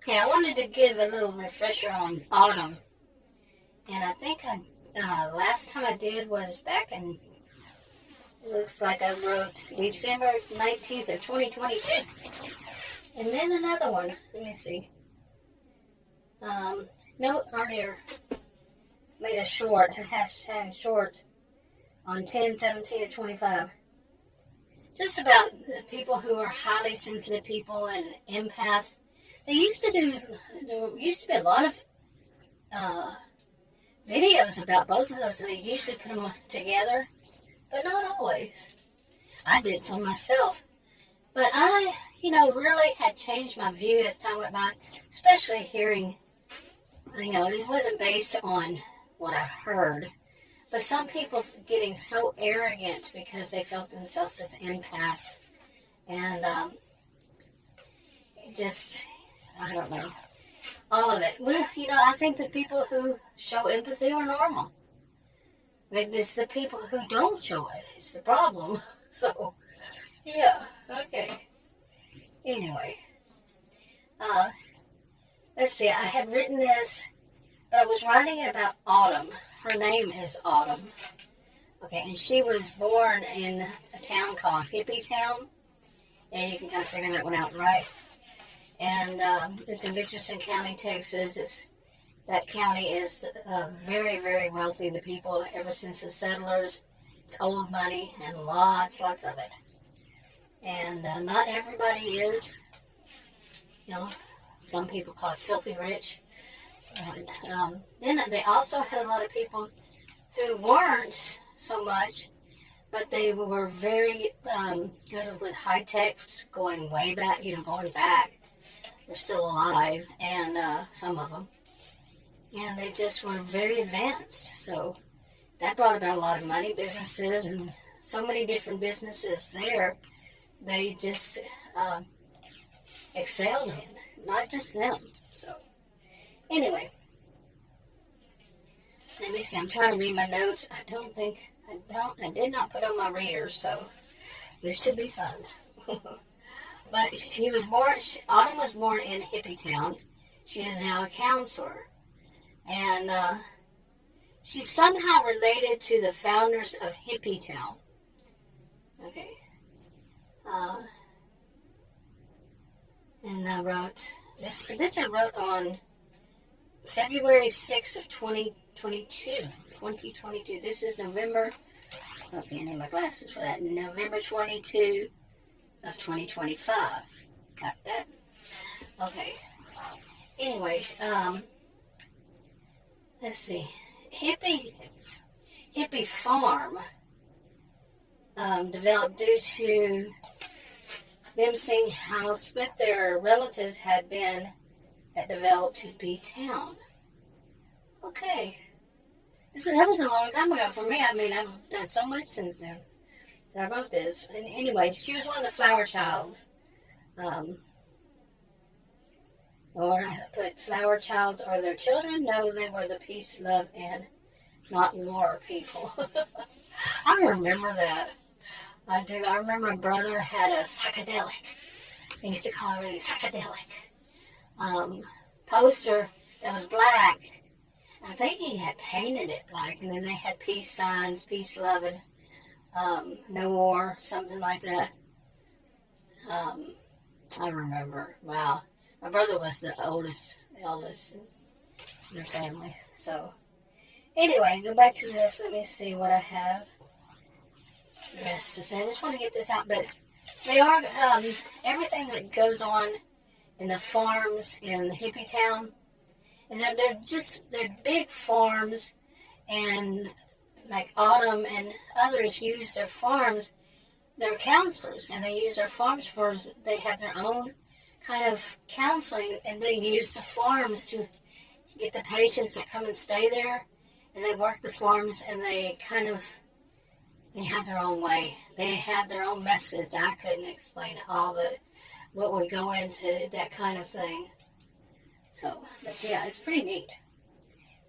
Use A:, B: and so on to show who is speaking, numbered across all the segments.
A: Okay, I wanted to give a little refresher on autumn. And I think last time I did was back in, looks like I wrote December 19th of 2022. And then another one, let me see. No, earlier, made a hashtag short on 10/17 of 25. Just about the people who are highly sensitive people and empaths. There used to be a lot of videos about both of those. They usually put them together, but not always. I did some myself. But I, really had changed my view as time went by, especially hearing, it wasn't based on what I heard. But some people getting so arrogant because they felt themselves as empaths. And I don't know. All of it. Well, I think the people who show empathy are normal. It's the people who don't show it. It's the problem. So, yeah. Okay. Anyway. Let's see. I had written this, but I was writing it about Autumn. Her name is Autumn. Okay, and she was born in a town called Hippie Town. And you can kind of figure that one out, right? And it's in Victorson County, Texas. That county is very, very wealthy. The people, ever since the settlers, it's old money and lots of it. And not everybody is, some people call it filthy rich. And then they also had a lot of people who weren't so much, but they were very good with high tech, going way back, going back. They're still alive, and some of them. And they just were very advanced. So that brought about a lot of money, businesses, and so many different businesses there. They just excelled in, not just them. So anyway, let me see. I'm trying to read my notes. I did not put on my reader, so this should be fun. But Autumn was born in Hippie Town. She is now a counselor. And she's somehow related to the founders of Hippie Town. Okay. And I wrote, this I wrote on February 6th of 2022. This is November, okay, I need my glasses for that. November 22 of 2025. Got that? Okay. Anyway, let's see. Hippie Farm developed due to them seeing how split their relatives had been that developed to be town. Okay. That was a long time ago for me. I mean, I've done so much since then. So I wrote this. And anyway, she was one of the flower childs. Or I put flower childs are their children? No, they were the peace, love, and not war people. I remember that. I do. I remember my brother had a psychedelic. They used to call it really psychedelic. Poster that was black. I think he had painted it black, and then they had peace signs, peace, love, and no war, something like that. I remember. Wow. My brother was the eldest in the family. So, anyway, go back to this. Let me see what I have the rest to say. I just want to get this out, but they are, everything that goes on in the farms in the Hippie Town, and they're big farms, and like Autumn and others use their farms, they're counselors, and they use their farms they have their own kind of counseling, and they use the farms to get the patients that come and stay there, and they work the farms, and they have their own way. They have their own methods. I couldn't explain what would go into that kind of thing. So, but yeah, it's pretty neat.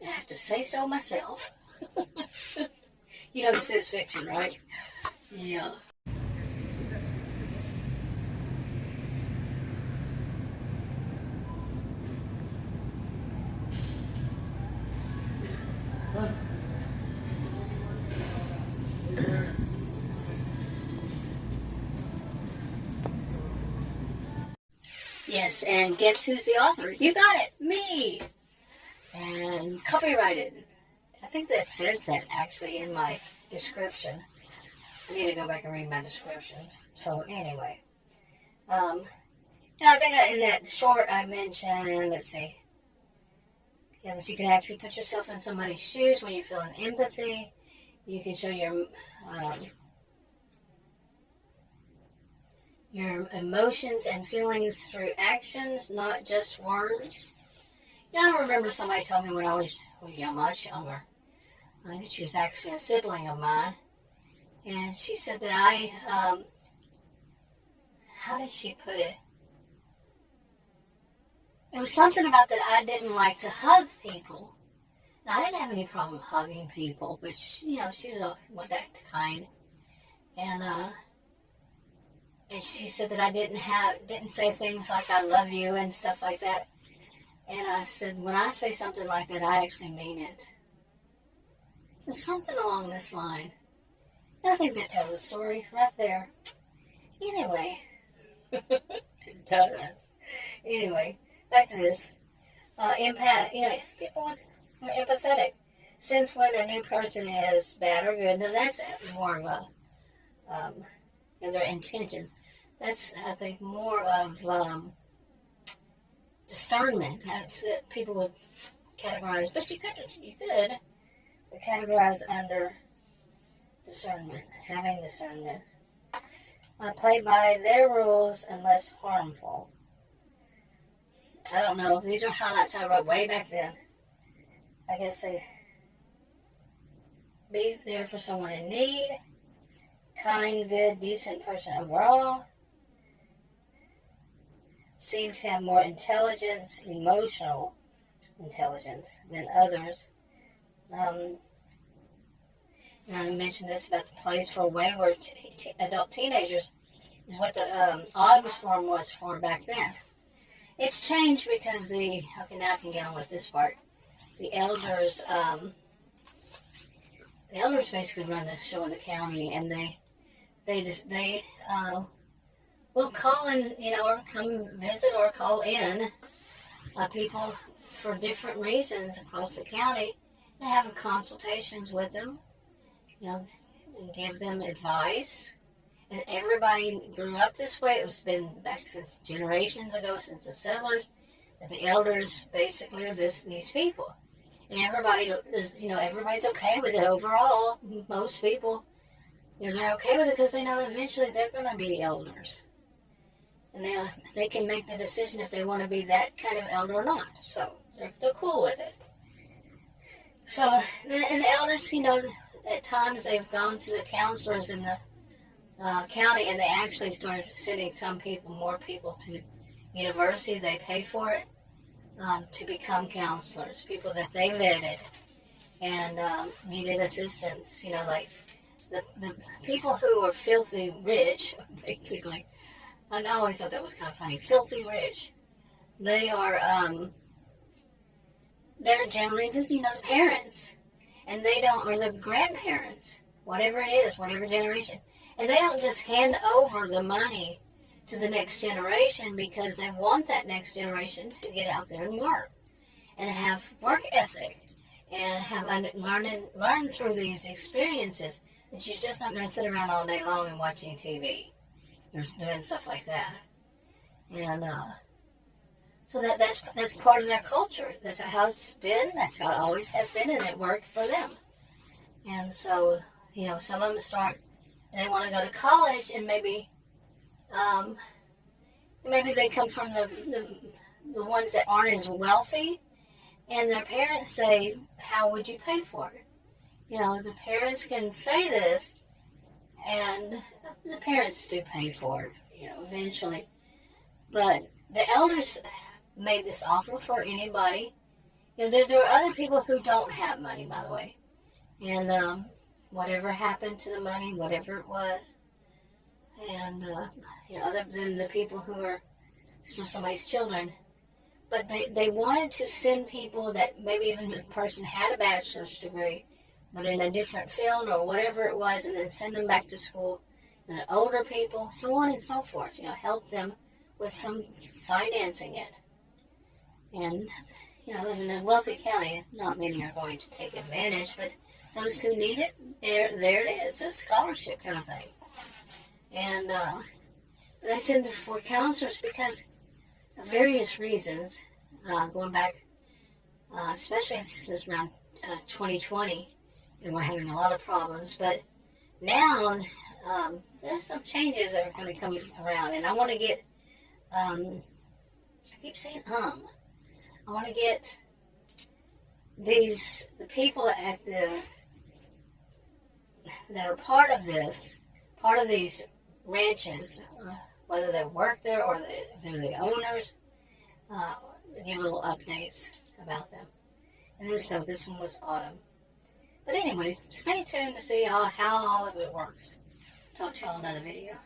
A: I have to say so myself. This is fiction, right? Yeah. Yes, and guess who's the author? You got it, me. And copyrighted. I think that says that actually in my description. I need to go back and read my descriptions. So anyway, I think in that short I mentioned, let's see, that you can actually put yourself in somebody's shoes when you're feeling empathy. You can show your emotions and feelings through actions, not just words. I remember somebody told me when I was young, much younger. She was actually a sibling of mine. And she said that how did she put it? It was something about that I didn't like to hug people. Now, I didn't have any problem hugging people, but she was that kind. And she said that I didn't say things like I love you and stuff like that. And I said, when I say something like that, I actually mean it. There's something along this line. I think that tells a story right there. Anyway. It does. Anyway, back to this. Empath, people are empathetic. Since when a new person is bad or good, now that's more of a, their intentions. That's, I think, more of discernment. That's that people would categorize, but you could categorize under discernment, having discernment. Play by their rules unless harmful. I don't know. These are highlights I wrote way back then. I guess they be there for someone in need. Kind, good, decent person overall. Seem to have more intelligence, emotional intelligence than others. And I mentioned this about the place for wayward adult teenagers is what the Autumn's form was for back then. It's changed because now I can get on with this part. The elders basically run the show in the county, and they will call in, or come visit or call in people for different reasons across the county and have consultations with them. And give them advice. And everybody grew up this way. It's been back since generations ago, since the settlers, that the elders basically are these people. And everybody is, everybody's okay with it overall. Most people, they're okay with it because they know eventually they're going to be elders. And they can make the decision if they want to be that kind of elder or not. So they're cool with it. So, and the elders, at times they've gone to the counselors in the county, and they actually started sending more people to university. They pay for it to become counselors, people that they vetted and needed assistance. Like the people who are filthy rich, basically. I always thought that was kind of funny. Filthy rich. They are, they're generally the parents. And they don't, or the grandparents, whatever it is, whatever generation. And they don't just hand over the money to the next generation because they want that next generation to get out there and work. And have work ethic. And have learn through these experiences that you're just not going to sit around all day long and watching TV. You're doing stuff like that. And so that's part of their culture. That's how it's been. That's how it always has been, and it worked for them. And so, some of them they want to go to college, and maybe they come from the ones that aren't as wealthy, and their parents say, "How would you pay for it?" The parents can say this, and the parents do pay for it, eventually. But the elders made this offer for anybody. There are other people who don't have money, by the way. And whatever happened to the money, whatever it was. And, other than the people who are still somebody's children. But they wanted to send people that maybe even the person had a bachelor's degree, but in a different field or whatever it was, and then send them back to school. And the older people, so on and so forth, help them with some financing it. And, in a wealthy county, not many are going to take advantage, but those who need it, there it is, a scholarship kind of thing. And they send it for counselors because of various reasons, going back, especially since around 2020, and we're having a lot of problems. But now, there's some changes that are going to come around, and I want to get, I keep saying I want to get the people that are part of these ranches, whether they work there or they're the owners, give little updates about them. And this one was autumn. But anyway, stay tuned to see how all of it works. Talk to y'all in another video.